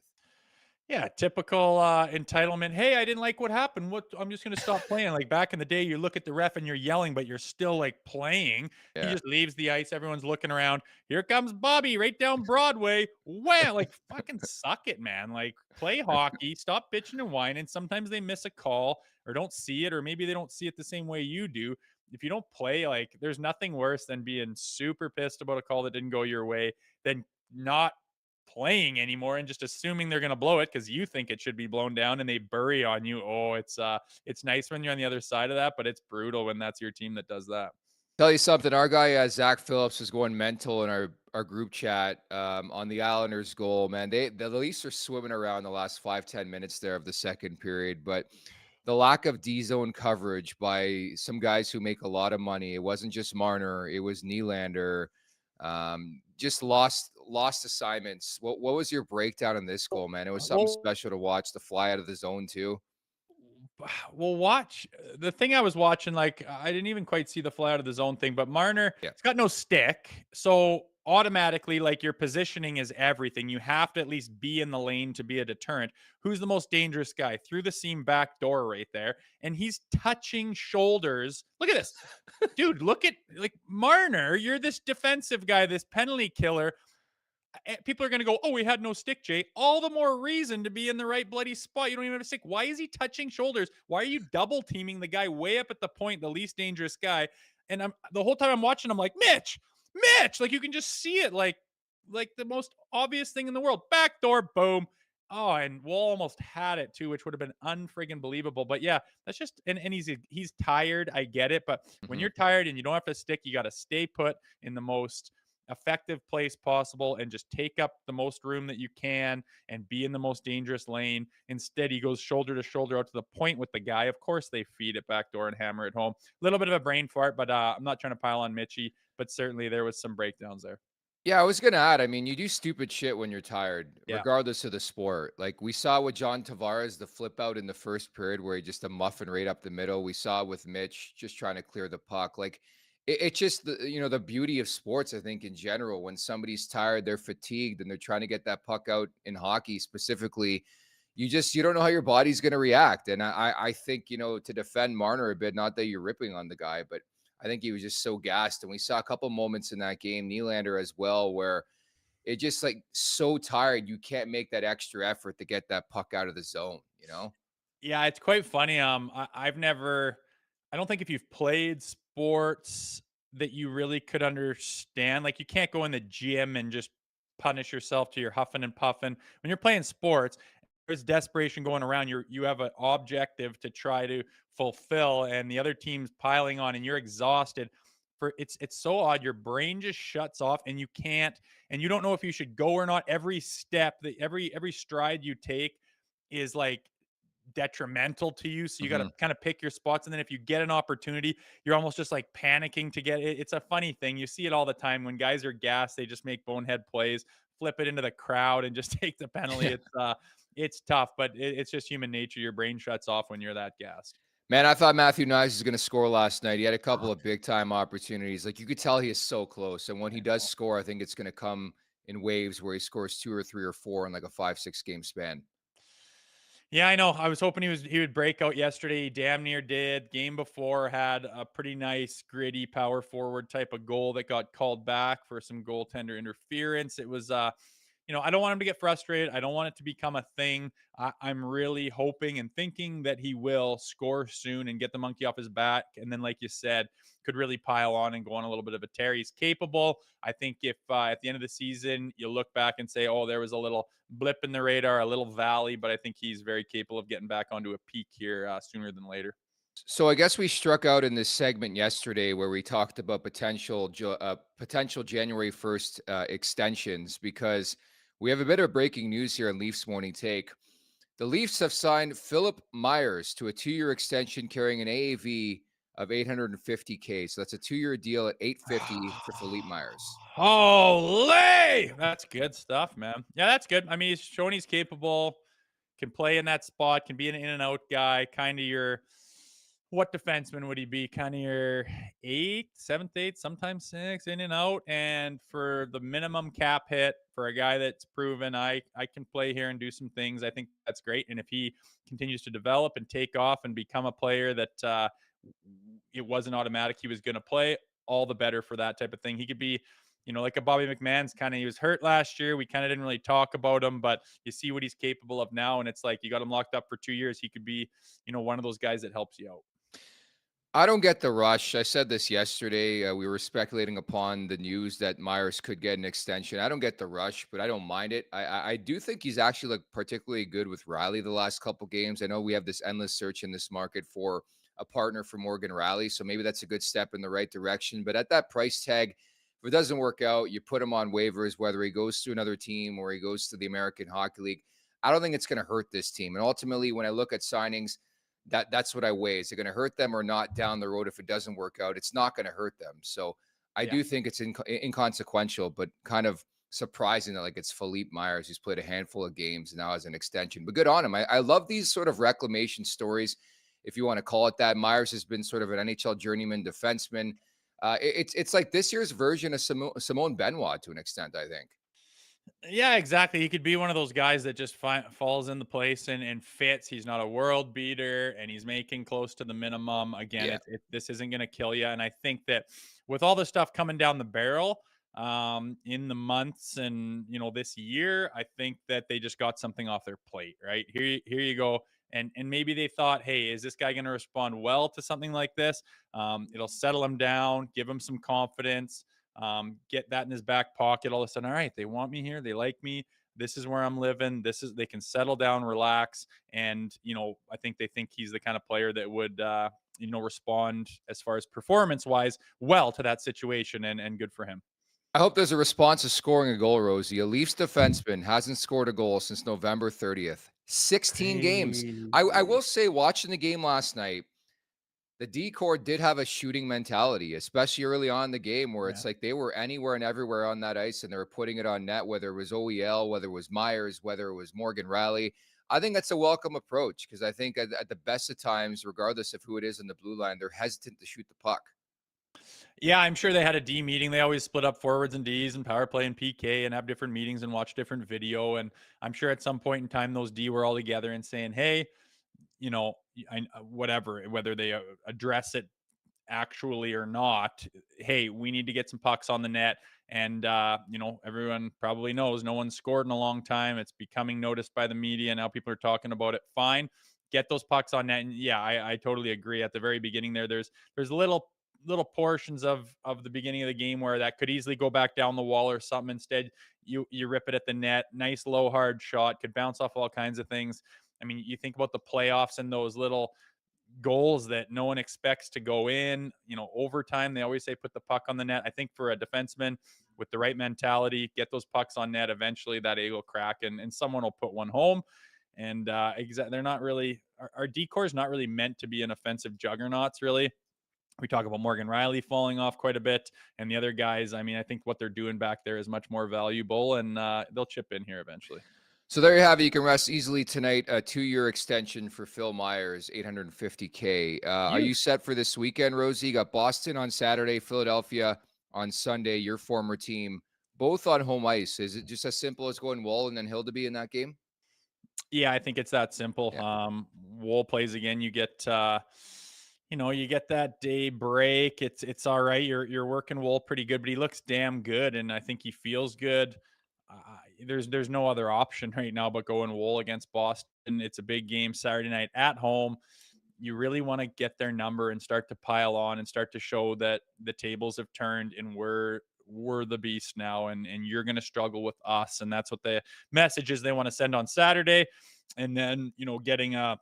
Yeah, typical entitlement. Hey, I didn't like what happened. What? I'm just going to stop playing. Like back in the day, you look at the ref and you're yelling, but you're still like playing. He Yeah. just leaves the ice. Everyone's looking around. Here comes Bobby right down Broadway. Wow, like fucking suck it, man. Like play hockey. Stop bitching and whining. Sometimes they miss a call or don't see it, or maybe they don't see it the same way you do. If you don't play, like there's nothing worse than being super pissed about a call that didn't go your way than not playing anymore and just assuming they're going to blow it because you think it should be blown down and they bury on you. Oh, it's nice when you're on the other side of that, but it's brutal when that's your team that does that. Tell you something, our guy Zach Phillips is going mental in our group chat on the Islanders goal. Man, the Leafs are swimming around the last 5-10 minutes there of the second period, but the lack of D zone coverage by some guys who make a lot of money. It wasn't just Marner, it was Nylander. Just lost assignments. What was your breakdown in this goal, man? It was something Well, special to watch the fly out of the zone too. well, watch the thing I was watching. Like, I didn't even quite see the fly out of the zone thing, but Marner, Yeah. it's got no stick. So automatically, like, your positioning is everything. You have to at least be in the lane to be a deterrent. Who's the most dangerous guy? Through the seam back door right there. And he's touching shoulders. Look at this. Dude, look at like Marner. You're this defensive guy, this penalty killer. People are going to go, oh, we had no stick, Jay. All the more reason to be in the right bloody spot. You don't even have a stick. Why is he touching shoulders? Why are you double teaming the guy way up at the point, the least dangerous guy? And I'm the whole time I'm watching, I'm like, Mitch, like you can just see it, like the most obvious thing in the world. Backdoor, boom. Oh, and Wall almost had it too, which would have been unfriggin' believable. But yeah, that's just and he's tired. I get it, but when Mhm. you're tired and you don't have to stick, you got to stay put in the most effective place possible and just take up the most room that you can and be in the most dangerous lane. Instead, he goes shoulder to shoulder out to the point with the guy. Of course, they feed it back door and hammer it home. A little bit of a brain fart, but I'm not trying to pile on Mitchie, but certainly there was some breakdowns there. Yeah, I was gonna add. I mean, you do stupid shit when you're tired, Yeah. regardless of the sport. Like we saw with John Tavares, the flip out in the first period where he just a muffin right up the middle. We saw with Mitch just trying to clear the puck. Like it's just the beauty of sports. I think in general, when somebody's tired, they're fatigued, and they're trying to get that puck out in hockey specifically. You don't know how your body's gonna react, and I think to defend Marner a bit. Not that you're ripping on the guy, but I think he was just so gassed. And we saw a couple moments in that game, Nylander as well, where it just like so tired, you can't make that extra effort to get that puck out of the zone. Yeah, it's quite funny. I've never, I don't think if you've played sports that you really could understand. Like, you can't go in the gym and just punish yourself to your huffing and puffing when you're playing sports. there's desperation going around. You have an objective to try to fulfill, and the other team's piling on, and you're exhausted. It's so odd. Your brain just shuts off, and you can't, and you don't know if you should go or not. Every step, that every stride you take is like detrimental to you. So you got to Mhm. kind of pick your spots. And then if you get an opportunity, you're almost just like panicking to get it. It's a funny thing. You see it all the time when guys are gassed, they just make bonehead plays, flip it into the crowd and just take the penalty. It's tough, but it's just human nature. Your brain shuts off when you're that gassed. Man, I thought Matthew Knies was going to score last night. He had a couple of big time opportunities. Like you could tell he is so close. And when he does score, I think it's going to come in waves where he scores 2 or 3 or 4 in like a 5-6 game span. Yeah, I know. I was hoping he would break out yesterday. He damn near did. Game before had a pretty nice gritty power forward type of goal that got called back for some goaltender interference. It was I don't want him to get frustrated. I don't want it to become a thing. I'm really hoping and thinking that he will score soon and get the monkey off his back. And then, like you said, could really pile on and go on a little bit of a tear. He's capable. I think if at the end of the season you look back and say, oh, there was a little blip in the radar, a little valley, but I think he's very capable of getting back onto a peak here sooner than later. So I guess we struck out in this segment yesterday where we talked about potential January 1st extensions because we have a bit of breaking news here on Leafs Morning Take. The Leafs have signed Philip Myers to a 2-year extension carrying an AAV of 850K. So that's a 2-year deal at 850 for Philippe Myers. Holy! That's good stuff, man. Yeah, that's good. I mean, he's shown he's capable, can play in that spot, can be an in and out guy, kind of your what defenseman would he be? Kind of your seventh, eighth, sometimes six, in and out. And for the minimum cap hit for a guy that's proven I can play here and do some things, I think that's great. And if he continues to develop and take off and become a player that it wasn't automatic he was going to play, all the better for that type of thing. He could be, like a Bobby McMann's kind of, he was hurt last year. We kind of didn't really talk about him, but you see what he's capable of now. And it's like, you got him locked up for 2 years. He could be, one of those guys that helps you out. I don't get the rush. I said this yesterday. We were speculating upon the news that Myers could get an extension. I don't get the rush, but I don't mind it. I do think he's actually looked particularly good with Riley the last couple games. I know we have this endless search in this market for a partner for Morgan Riley, so maybe that's a good step in the right direction. But at that price tag, if it doesn't work out, you put him on waivers, whether he goes to another team or he goes to the American Hockey League. I don't think it's going to hurt this team. And ultimately, when I look at signings, that's what I weigh. Is it going to hurt them or not down the road if it doesn't work out? It's not going to hurt them. So I do think it's inconsequential, but kind of surprising that like it's Philippe Myers who's played a handful of games now as an extension. But good on him. I love these sort of reclamation stories, if you want to call it that. Myers has been sort of an NHL journeyman defenseman. It's like this year's version of Simone Benoit to an extent, I think. Yeah, exactly. He could be one of those guys that just falls in the place and fits. He's not a world beater, and he's making close to the minimum. Again, Yeah. this isn't going to kill you. And I think that with all the stuff coming down the barrel in the months and this year, I think that they just got something off their plate. Right here you go. And maybe they thought, hey, is this guy going to respond well to something like this? It'll settle him down, give him some confidence. Get that in his back pocket. All of a sudden, all right, they want me here. They like me. This is where I'm living. They can settle down, relax. And, I think they think he's the kind of player that would, respond as far as performance wise well to that situation, and good for him. I hope there's a response to scoring a goal, Rosie. A Leafs defenseman hasn't scored a goal since November 30th. 16 games. I will say, watching the game last night, the D-Corps did have a shooting mentality, especially early on in the game where it's like they were anywhere and everywhere on that ice and they were putting it on net, whether it was OEL, whether it was Myers, whether it was Morgan Riley. I think that's a welcome approach because I think at the best of times, regardless of who it is in the blue line, they're hesitant to shoot the puck. Yeah, I'm sure they had a D meeting. They always split up forwards and Ds and power play and PK and have different meetings and watch different video. And I'm sure at some point in time, those D were all together and saying, hey, whatever, whether they address it actually or not, hey, we need to get some pucks on the net. And, everyone probably knows no one's scored in a long time. It's becoming noticed by the media. Now people are talking about it. Fine. Get those pucks on net. And yeah, I totally agree. At the very beginning there's a little little portions of the beginning of the game where that could easily go back down the wall or something. Instead, you rip it at the net. Nice low hard shot, could bounce off all kinds of things. I mean, you think about the playoffs and those little goals that no one expects to go in. Overtime, they always say put the puck on the net. I think for a defenseman with the right mentality, get those pucks on net, eventually that egg will crack and someone will put one home. And they're not really, our decor is not really meant to be an offensive juggernauts, really. We talk about Morgan Riley falling off quite a bit, and the other guys, I mean, I think what they're doing back there is much more valuable, and they'll chip in here eventually. So there you have it. You can rest easily tonight. A 2-year extension for Phil Myers, $850K. Are you set for this weekend, Rosie? You got Boston on Saturday, Philadelphia on Sunday, your former team, both on home ice. Is it just as simple as going Wall and then Hildeby in that game? Yeah, I think it's that simple. Yeah. Wool plays again. You get you get that day break. It's all right. You're working Wool pretty good, but he looks damn good, and I think he feels good. There's no other option right now but going Wool against Boston. It's a big game Saturday night at home. You really want to get their number and start to pile on and start to show that the tables have turned and we're the beast now, and you're going to struggle with us. And that's what the message is they want to send on Saturday. And then, getting a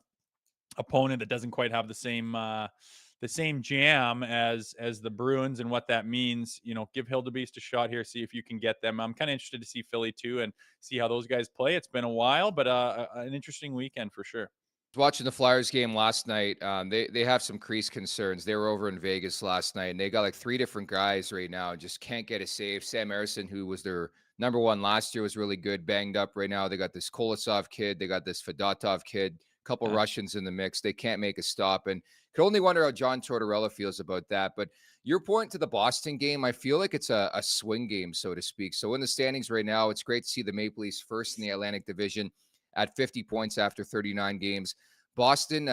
opponent that doesn't quite have the same jam as the Bruins and what that means, give Hildebeest a shot here, see if you can get them. I'm kind of interested to see Philly too and see how those guys play. It's been a while, but an interesting weekend for sure. Watching the Flyers game last night, they have some crease concerns. They were over in Vegas last night, and they got like 3 different guys right now, just can't get a save. Sam Ersson, who was their number 1 last year, was really good, banged up right now. They got this Kolosov kid. They got this Fedotov kid, a couple Russians in the mix. They can't make a stop, and could only wonder how John Tortorella feels about that. But your point to the Boston game, I feel like it's a swing game, so to speak. So in the standings right now, it's great to see the Maple Leafs first in the Atlantic Division at 50 points after 39 games. Boston,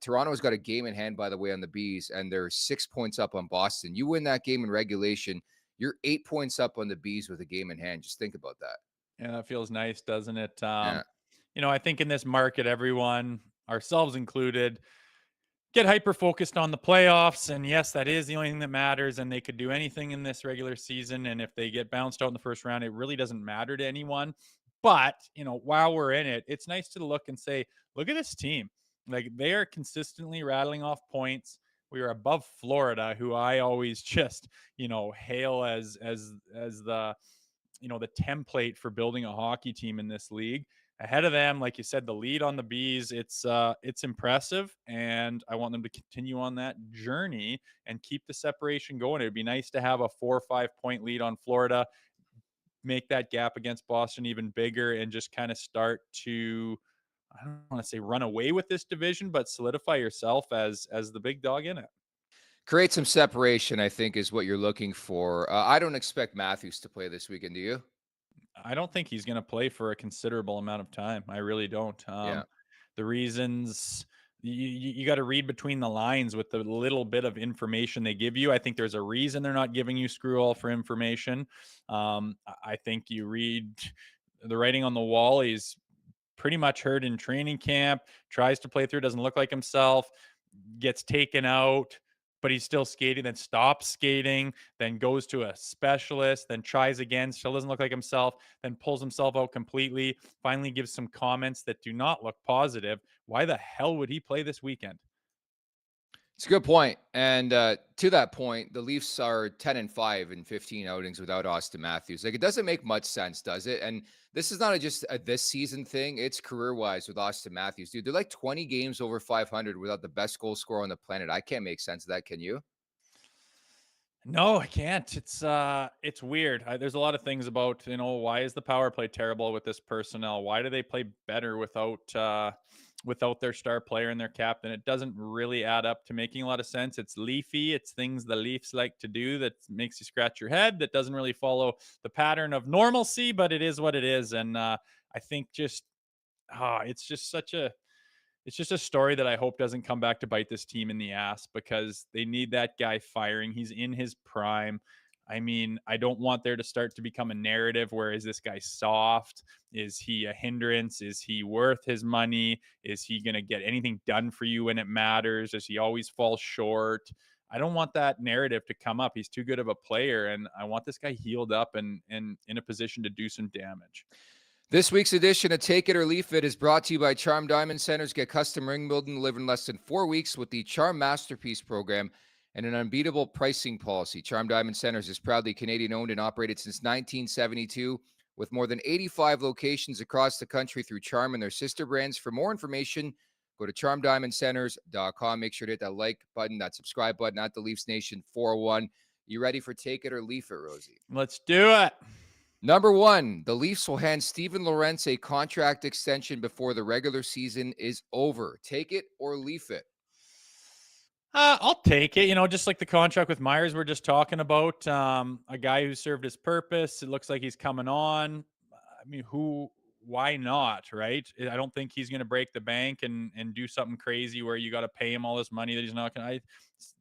Toronto's got a game in hand, by the way, on the Bees, and they're 6 points up on Boston. You win that game in regulation, you're 8 points up on the Bees with a game in hand. Just think about that. Yeah, that feels nice, doesn't it? Yeah. I think in this market, everyone, ourselves included, get hyper focused on the playoffs. And yes, that is the only thing that matters. And they could do anything in this regular season. And if they get bounced out in the first round, it really doesn't matter to anyone. But, while we're in it, it's nice to look and say, look at this team. Like, they are consistently rattling off points. We are above Florida, who I always just, hail as the, the template for building a hockey team in this league. Ahead of them, like you said, the lead on the Bees, it's impressive, and I want them to continue on that journey and keep the separation going. It'd be nice to have a 4 or 5 point lead on Florida, make that gap against Boston even bigger, and just kind of start to, I don't want to say run away with this division, but solidify yourself as the big dog in it. Create some separation, I think, is what you're looking for. I don't expect Matthews to play this weekend, do you? I don't think he's going to play for a considerable amount of time. I really don't. Yeah. The reasons you got to read between the lines with the little bit of information they give you. I think there's a reason they're not giving you screw all for information. I think you read the writing on the wall. He's pretty much hurt in training camp, tries to play through, doesn't look like himself, gets taken out, but he's still skating, then stops skating, then goes to a specialist, then tries again, still doesn't look like himself, then pulls himself out completely, finally gives some comments that do not look positive. Why the hell would he play this weekend? It's a good point. And to that point, the Leafs are 10-5 in 15 outings without Austin Matthews. Like, it doesn't make much sense, does it? And this is not just a this season thing. It's career-wise with Austin Matthews. Dude, they're like 20 games over 500 without the best goal scorer on the planet. I can't make sense of that. Can you? No, I can't. It's weird. There's a lot of things about, why is the power play terrible with this personnel? Why do they play better without their star player and their captain? It doesn't really add up to making a lot of sense. It's Leafy. It's things the Leafs like to do that makes you scratch your head. That doesn't really follow the pattern of normalcy, but it is what it is. And I think it's just a story that I hope doesn't come back to bite this team in the ass, because they need that guy firing. He's in his prime. I mean, I don't want there to start to become a narrative where, is this guy soft? Is he a hindrance? Is he worth his money? Is he going to get anything done for you when it matters? Does he always fall short? I don't want that narrative to come up. He's too good of a player, and I want this guy healed up and in a position to do some damage. This week's edition of Take It or Leaf It is brought to you by Charm Diamond Centers. Get custom ring building delivered in less than 4 weeks with the Charm Masterpiece program and an unbeatable pricing policy. Charm Diamond Centers is proudly Canadian owned and operated since 1972 with more than 85 locations across the country through Charm and their sister brands. For more information, go to charmdiamondcenters.com. Make sure to hit that like button, that subscribe button at the Leafs Nation 401. You ready for Take It or Leaf It, Rosie? Let's do it. Number one, the Leafs will hand Steven Lorentz a contract extension before the regular season is over. Take it or leave it. I'll take it. Just like the contract with Myers we're just talking about, a guy who served his purpose. It looks like he's coming on. I mean, why not, right? I don't think he's going to break the bank and do something crazy where you got to pay him all this money that he's not going to.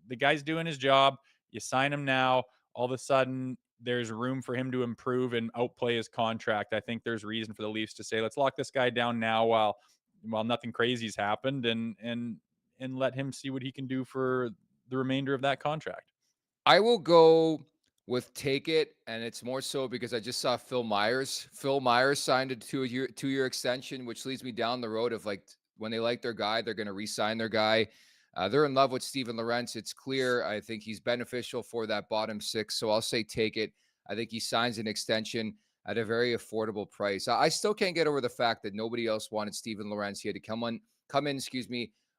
The guy's doing his job. You sign him now. All of a sudden, there's room for him to improve and outplay his contract. I think there's reason for the Leafs to say, let's lock this guy down now while nothing crazy's happened and let him see what he can do for the remainder of that contract. I will go with take it, and it's more so because I just saw Phil Myers. Phil Myers signed a two-year extension, which leads me down the road of like when they like their guy, they're going to re-sign their guy. They're in love with Steven Lorentz. It's clear. I think he's beneficial for that bottom six. So I'll say take it. I think he signs an extension at a very affordable price. I still can't get over the fact that nobody else wanted Steven Lorentz. He had to come in,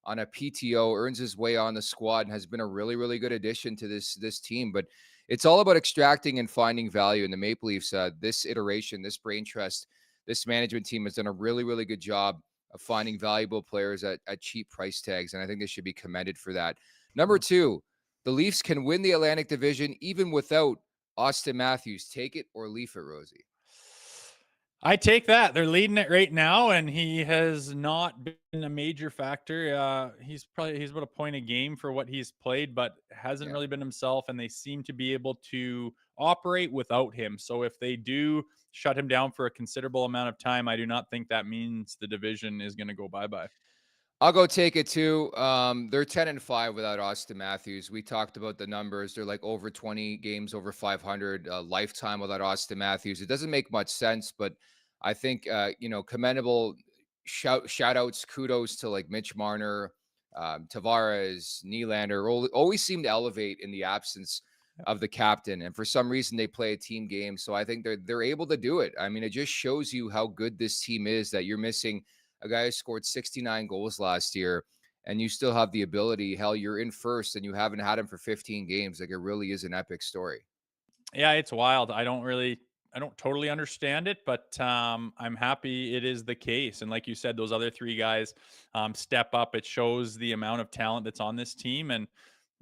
on a PTO, earns his way on the squad, and has been a really, really good addition to this team. But it's all about extracting and finding value. In the Maple Leafs, this iteration, this brain trust, this management team has done a really, really good job of finding valuable players at cheap price tags, and I think they should be commended for that. Number two, the Leafs can win the Atlantic Division even without Austin Matthews. Take it or leave it, Rosie. I take that. They're leading it right now, and he has not been a major factor. He's about a point a game for what he's played, but hasn't really been himself, and they seem to be able to operate without him. So if they do shut him down for a considerable amount of time, I do not think that means the division is going to go bye-bye. I'll go take it too. They're 10-5 without Austin Matthews. We talked about the numbers. They're like over 20 games, over 500 lifetime without Austin Matthews. It doesn't make much sense, but I think, commendable shout outs, kudos to like Mitch Marner, Tavares, Nylander, always seem to elevate in the absence of the captain. And for some reason they play a team game. So I think they're able to do it. I mean, it just shows you how good this team is that you're missing a guy who scored 69 goals last year, and you still have the ability. Hell, you're in first and you haven't had him for 15 games. Like, it really is an epic story. Yeah, it's wild. I don't totally understand it, but I'm happy it is the case. And like you said, those other three guys step up. It shows the amount of talent that's on this team. And,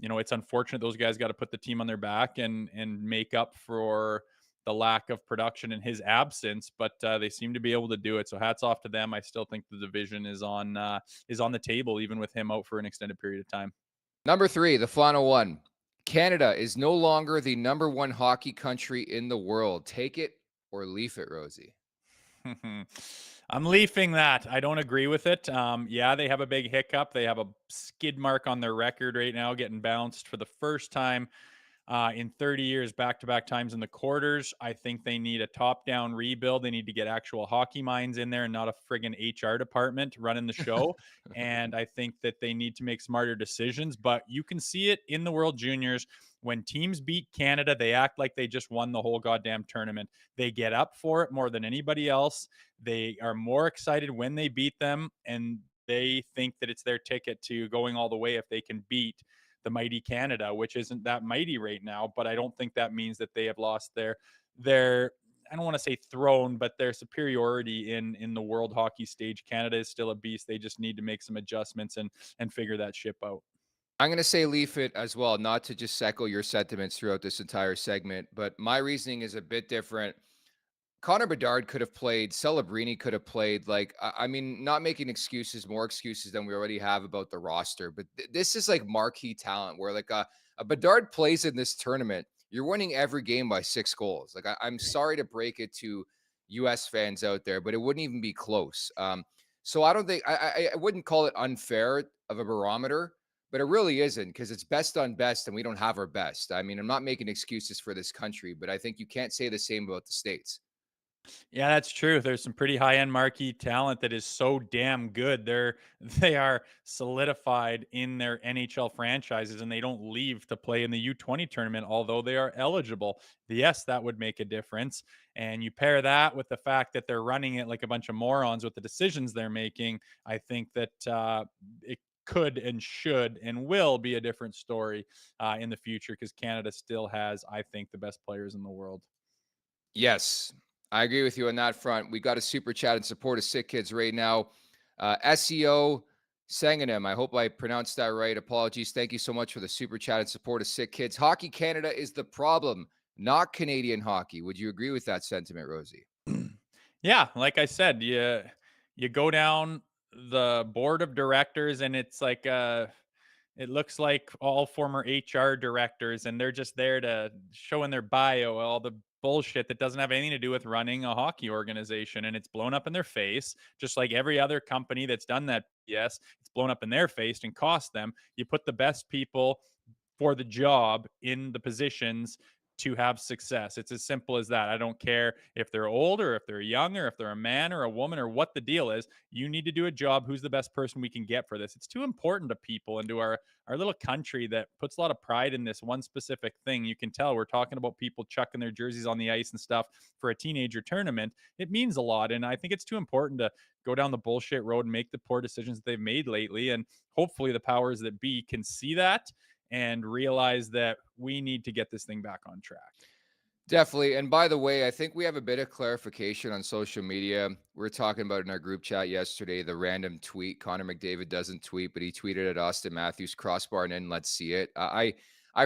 it's unfortunate those guys got to put the team on their back and make up for the lack of production in his absence, but they seem to be able to do it. So hats off to them. I still think the division is on the table, even with him out for an extended period of time. Number three, the final one. Canada is no longer the number one hockey country in the world. Take it or leave it, Rosie. I'm leafing that. I don't agree with it. Yeah, they have a big hiccup. They have a skid mark on their record right now, getting bounced for the first time in 30 years, back-to-back times in the quarters. I think they need a top-down rebuild. They need to get actual hockey minds in there and not a friggin' HR department running the show. And I think that they need to make smarter decisions. But you can see it in the World Juniors. When teams beat Canada, they act like they just won the whole goddamn tournament. They get up for it more than anybody else. They are more excited when they beat them, and they think that it's their ticket to going all the way if they can beat the mighty Canada, which isn't that mighty right now. But I don't think that means that they have lost their I don't want to say throne, but their superiority in the world hockey stage. Canada is still a beast. They just need to make some adjustments and figure that ship out. I'm going to say leave it as well, not to just echo your sentiments throughout this entire segment, but my reasoning is a bit different. Connor Bedard could have played. Celebrini could have played. Like, I mean, not making excuses, more excuses than we already have about the roster. But this is like marquee talent where like a Bedard plays in this tournament. You're winning every game by 6 goals. Like, I'm sorry to break it to U.S. fans out there, but it wouldn't even be close. So I don't think I wouldn't call it unfair of a barometer. but it really isn't, because it's best on best and we don't have our best. I mean, I'm not making excuses for this country, but I think you can't say the same about the States. Yeah, that's true. There's some pretty high-end marquee talent that is so damn good. They are solidified in their NHL franchises and they don't leave to play in the U20 tournament, although they are eligible. Yes, that would make a difference. And you pair that with the fact that they're running it like a bunch of morons with the decisions they're making. I think that it could and should and will be a different story in the future, because Canada still has, I think, the best players in the world. Yes, I agree with you on that front. We got a super chat in support of Sick Kids right now. SEO Sanganim, I hope I pronounced that right. Apologies. Thank you so much for the super chat in support of Sick Kids. Hockey Canada is the problem, not Canadian hockey. Would you agree with that sentiment, Rosie? Yeah, like I said, you go down the board of directors and it's like it looks like all former HR directors, and they're just there to show in their bio all the bullshit that doesn't have anything to do with running a hockey organization, and it's blown up in their face, just like every other company that's done that. Yes, it's blown up in their face and cost them. You put the best people for the job in the positions to have success. It's as simple as that. I don't care if they're old or if they're young or if they're a man or a woman or what the deal is. You need to do a job. Who's the best person we can get for this? It's too important to people and to our little country that puts a lot of pride in this one specific thing. You can tell we're talking about people chucking their jerseys on the ice and stuff for a teenager tournament. It means a lot. And I think it's too important to go down the bullshit road and make the poor decisions that they've made lately. And hopefully the powers that be can see that and realize that we need to get this thing back on track. Definitely. And by the way, I think we have a bit of clarification on social media. We were talking about in our group chat yesterday, the random tweet. Connor McDavid doesn't tweet, but he tweeted at Austin Matthews, crossbar and in, let's see it. I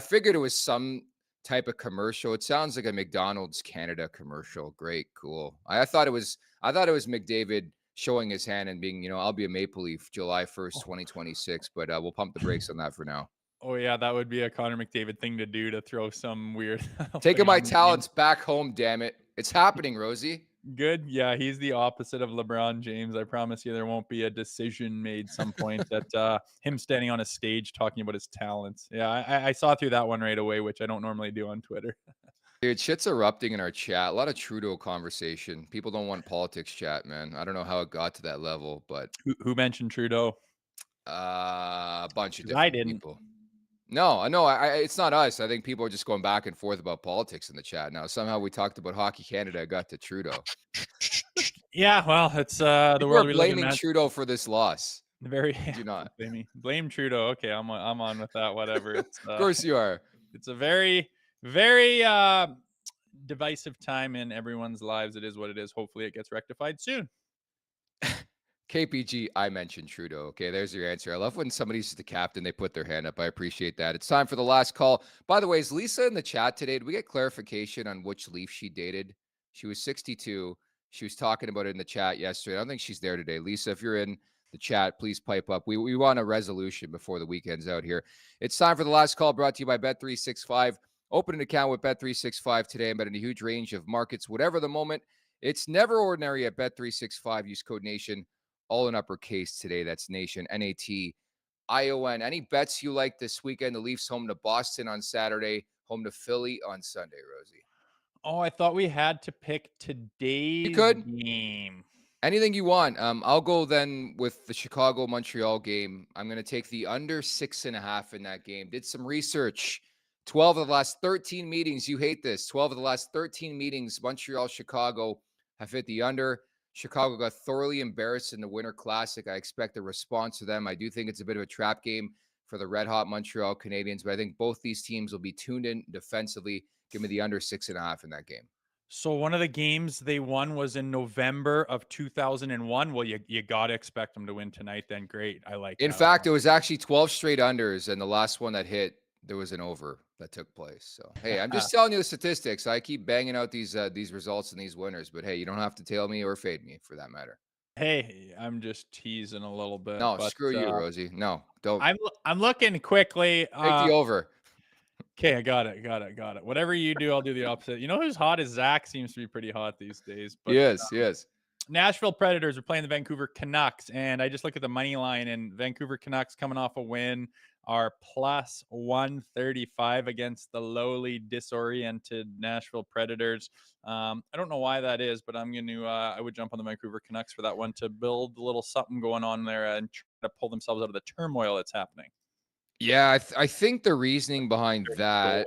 figured it was some type of commercial. It sounds like a McDonald's Canada commercial. Great, cool. I thought it was McDavid showing his hand and being, I'll be a Maple Leaf July 1st, 2026, but we'll pump the brakes on that for now. Oh yeah, that would be a Connor McDavid thing to do, to throw some weird Taking thing my on the talents back home, damn it. It's happening, Rosie. game. Good. Yeah, he's the opposite of LeBron James. I promise you there won't be a decision made some point that him standing on a stage talking about his talents. Yeah, I saw through that one right away, which I don't normally do on Twitter. Dude, shit's erupting in our chat. A lot of Trudeau conversation. People don't want politics chat, man. I don't know how it got to that level, but Who mentioned Trudeau? a bunch of 'Cause I different didn't. people. No, it's not us. I think people are just going back and forth about politics in the chat now. Somehow we talked about Hockey Canada, got to Trudeau. Yeah, well, it's the People world are we live in, blaming man. Trudeau for this loss. Very Do not. blame Trudeau. Okay, I'm on with that. Whatever. It's Of course you are. it's a very very divisive time in everyone's lives. It is what it is. Hopefully, it gets rectified soon. KPG, I mentioned Trudeau. Okay, there's your answer. I love when somebody's the captain, they put their hand up. I appreciate that. It's time for the last call. By the way, is Lisa in the chat today? Did we get clarification on which Leaf she dated? She was 62. She was talking about it in the chat yesterday. I don't think she's there today. Lisa, if you're in the chat, please pipe up. We want a resolution before the weekend's out here. It's time for the last call, brought to you by Bet365. Open an account with Bet365 today and bet in a huge range of markets, whatever the moment. It's never ordinary at Bet365. Use code NATION. All in uppercase today. That's Nation, NATION. Any bets you like this weekend? The Leafs home to Boston on Saturday, home to Philly on Sunday, Rosie. Oh, I thought we had to pick today's game. Anything you want. I'll go then with the Chicago-Montreal game. I'm going to take the under 6.5 in that game. Did some research. 12 of the last 13 meetings. You hate this. 12 of the last 13 meetings, Montreal-Chicago have hit the under. Chicago got thoroughly embarrassed in the Winter Classic. I expect a response to them. I do think it's a bit of a trap game for the red-hot Montreal Canadiens, but I think both these teams will be tuned in defensively. Give me the under 6.5 in that game. So one of the games they won was in November of 2001. Well, you got to expect them to win tonight then. Great. I like In fact, it was actually 12 straight unders, and the last one that hit, there was an over that took place. So, hey, I'm just telling you the statistics. I keep banging out these results and these winners, but hey, you don't have to tail me or fade me for that matter. Hey, I'm just teasing a little bit. No, but, screw you, Rosie. No, don't. I'm looking quickly. Take the over. Okay, I got it. Whatever you do, I'll do the opposite. You know who's hot is Zach. Seems to be pretty hot these days. But, yes. Nashville Predators are playing the Vancouver Canucks, and I just look at the money line, and Vancouver Canucks coming off a win are plus 135 against the lowly disoriented Nashville Predators. I don't know why that is, but I would jump on the Vancouver Canucks for that one to build a little something going on there and try to pull themselves out of the turmoil that's happening. Yeah, I think the reasoning behind that.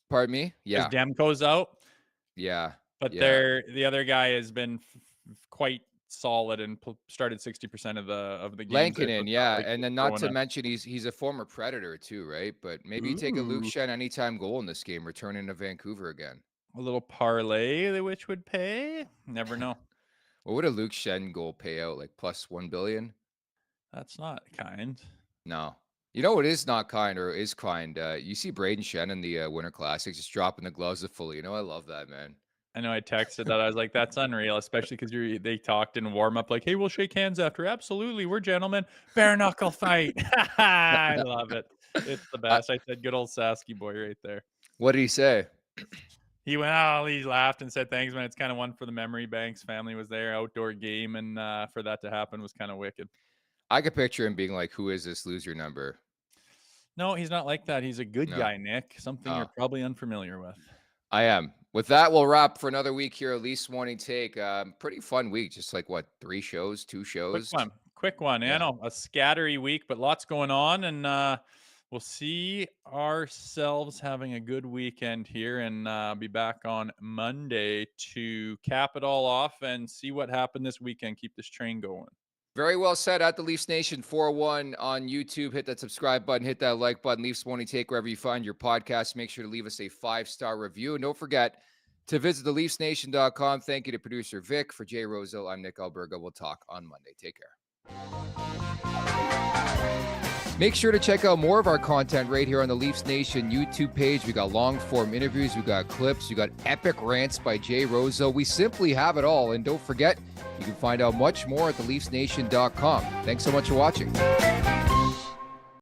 Pardon me? Yeah. Because Demko's out. Yeah. But yeah. the other guy has been quite solid and started 60% of the games. Lankinen, yeah. And then not to mention he's a former Predator too, right? But maybe you take a Luke Schenn anytime goal in this game, returning to Vancouver again. A little parlay, which would pay. Never know. What would a Luke Schenn goal pay out? Like plus $1 billion? That's not kind. No. You know what is not kind or is kind? You see Braden Schenn in the Winter Classics just dropping the gloves of fully. You know, I love that, man. I know I texted that. I was like, that's unreal, especially because they talked in warm up like, hey, we'll shake hands after. Absolutely. We're gentlemen. Bare knuckle fight. I love it. It's the best. I said, good old Sasky boy right there. What did he say? He went, he laughed and said, thanks, man. It's kind of one for the memory banks. Family was there, outdoor game. And for that to happen was kind of wicked. I could picture him being like, who is this? Lose your number. No, he's not like that. He's a good guy, Nick. Something you're probably unfamiliar with. I am. With that, we'll wrap for another week here at Leafs Morning Take. Pretty fun week. Just like, what, 2 shows? Quick one. Yeah. I know, a scattery week, but lots going on. And we'll see ourselves having a good weekend here and be back on Monday to cap it all off and see what happened this weekend. Keep this train going. Very well said. At the Leafs Nation 401 on YouTube. Hit that subscribe button. Hit that like button. Leafs Morning Take wherever you find your podcast. Make sure to leave us a 5-star review. And don't forget to visit theleafsnation.com. Thank you to producer Vic. For Jay Rosehill, I'm Nick Alberga. We'll talk on Monday. Take care. Make sure to check out more of our content right here on the Leafs Nation YouTube page. We got long-form interviews. We got clips. We got epic rants by Jay Rosehill. We simply have it all. And don't forget, you can find out much more at theleafsnation.com. Thanks so much for watching.